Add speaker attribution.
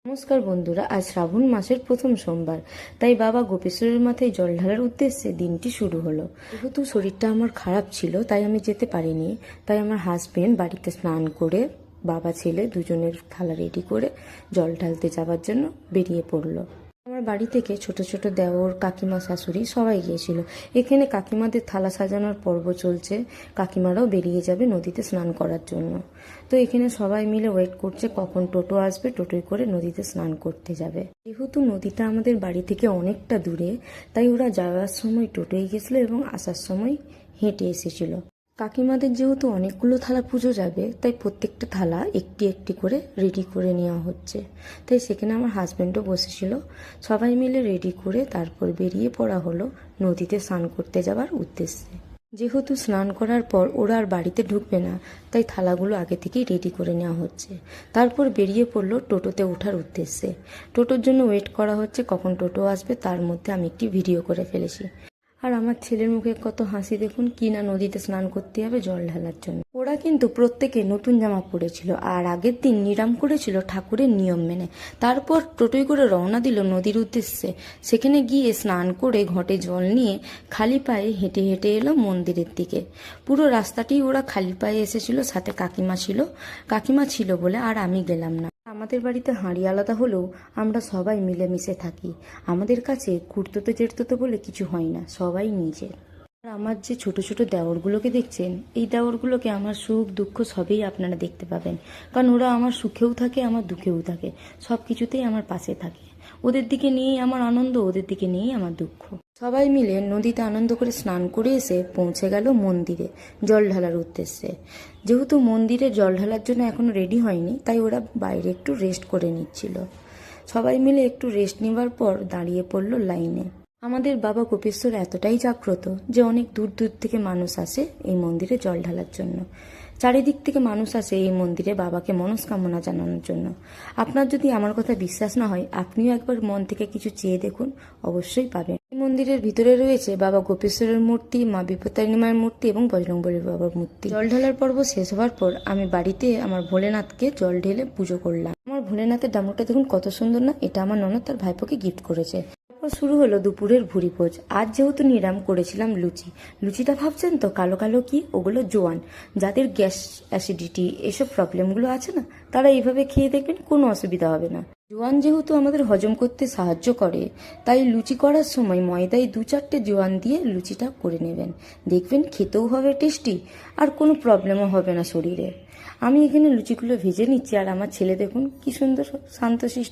Speaker 1: নমস্কার বন্ধুরা, আজ শ্রাবণ মাসের প্রথম সোমবার, তাই বাবা গোপেশ্বরের মাথায় জল ঢালার উদ্দেশ্যে দিনটি শুরু হলো। যেহেতু শরীরটা আমার খারাপ ছিল তাই আমি যেতে পারিনি, তাই আমার হাজবেন্ড বাড়িতে স্নান করে বাবা ছেলে দুজনের থালা রেডি করে জল ঢালতে যাওয়ার জন্য বেরিয়ে পড়লো। আমার বাড়ি থেকে ছোট ছোট দেওর, কাকিমা, শাশুড়ি সবাই গিয়েছিল। এখানে কাকিমাদের থালা সাজানোর পর্ব চলছে, কাকিমারাও বেরিয়ে যাবে নদীতে স্নান করার জন্য। তো এখানে সবাই মিলে ওয়েট করছে কখন টোটো আসবে, টোটোয় করে নদীতে স্নান করতে যাবে। যেহেতু নদীটা আমাদের বাড়ি থেকে অনেকটা দূরে, তাই ওরা যাওয়ার সময় টোটোয় গেছিলো এবং আসার সময় হেঁটে এসেছিল। কাকিমাদের যেহেতু অনেকগুলো থালা পুজো যাবে, তাই প্রত্যেকটা থালা একটি একটি করে রেডি করে নেওয়া হচ্ছে। তাই সেখানে আমার হাজব্যান্ডও বসেছিল। সবাই মিলে রেডি করে তারপর বেরিয়ে পড়া হলো নদীতে স্নান করতে যাওয়ার উদ্দেশ্যে। যেহেতু স্নান করার পর ওরা আর বাড়িতে ঢুকবে না, তাই থালাগুলো আগে থেকেই রেডি করে নেওয়া হচ্ছে। তারপর বেরিয়ে পড়লো টোটোতে ওঠার উদ্দেশ্যে। টোটোর জন্য ওয়েট করা হচ্ছে কখন টোটো আসবে, তার মধ্যে আমি একটি ভিডিও করে ফেলেছি। আর আমার ছেলের মুখে কত হাসি দেখুন, কি না নদীতে স্নান করতে হবে জল ঢালার জন্য। ওরা কিন্তু প্রত্যেকে নতুন জামা পরেছিল আর আগের দিন নিরাম করেছিল ঠাকুরের নিয়ম মেনে। তারপর টোটোয় করে রওনা দিল নদীর উদ্দেশ্যে। সেখানে গিয়ে স্নান করে ঘটে জল নিয়ে খালি পায়ে হেঁটে হেঁটে এলো মন্দিরের দিকে। পুরো রাস্তাটি ওরা খালি পায়ে এসেছিল, সাথে কাকিমা ছিল বলে আর আমি গেলাম না। আমাদের বাড়িতে হাঁড়ি আলাদা হলেও আমরা সবাই মিলেমিশে থাকি। আমাদের কাছে খুঁড়তোতে জেঠতোতে বলে কিছু হয় না, সবাই নিজের। আর আমার যে ছোট ছোট দেওরগুলোকে দেখছেন, এই দেওরগুলোকে আমার সুখ দুঃখ সবই আপনারা দেখতে পাবেন, কারণ ওরা আমার সুখেও থাকে আমার দুঃখেও থাকে, সব কিছুতেই আমার পাশে থাকে। ওদের দিকে নিয়েই আমার আনন্দ, ওদের দিকে নিয়েই আমার দুঃখ। সবাই মিলে নদীতে আনন্দ করে স্নান করে এসে পৌঁছে গেল মন্দিরে জল ঢালার উদ্দেশ্যে। যেহেতু মন্দিরে জল ঢালার জন্য এখনো রেডি হয়নি, তাই ওরা বাইরে একটু রেস্ট করে নিচ্ছিল। সবাই মিলে একটু রেস্ট নেবার পর দাঁড়িয়ে পড়ল লাইনে। আমাদের বাবা গোপেশ্বর এতটাই জাগ্রত যে অনেক দূর দূর থেকে মানুষ আসে এই মন্দিরে জল ঢালার জন্য। চারিদিক থেকে মানুষ আসে এই মন্দিরে বাবাকে মনস্কামনা জানানোর জন্য। আপনার যদি আমার কথা বিশ্বাস না হয়, আপনিও একবার মন থেকে কিছু চেয়ে দেখুন, অবশ্যই পাবেন। এই মন্দিরের ভিতরে রয়েছে বাবা গোপেশ্বরের মূর্তি, মা বিপত্তারিণী মায়ের মূর্তি এবং বজরংবলী বাবার মূর্তি। জল ঢালার পর্ব শেষ হওয়ার পর আমি বাড়িতে আমার ভোলেনাথকে জল ঢেলে পুজো করলাম। আমার ভোলেনাথের ডামরটা দেখুন কত সুন্দর না, এটা আমার ননদ তার ভাইপোকে গিফট করেছে। তারপর শুরু হলো দুপুরের ভুরি ভোজ। আজ যেহেতু নিরাম করেছিলাম লুচিটা ভাবছেন তো কালো কালো কি, ওগুলো জোয়ান। যাদের গ্যাস অ্যাসিডিটি এসব প্রবলেমগুলো আছে না, তারা এইভাবে খেয়ে দেখবেন, কোনো অসুবিধা হবে না। জোয়ান যেহেতু আমাদের হজম করতে সাহায্য করে, তাই লুচি করার সময় ময়দায় 2-4টে জোয়ান দিয়ে লুচিটা করে নেবেন, দেখবেন খেতেও হবে টেস্টি আর কোনো প্রবলেমও হবে না শরীরে। আমি এখানে লুচিগুলো ভেজে নিচ্ছি আর আমার ছেলে দেখুন কি সুন্দর শান্তশিষ্ট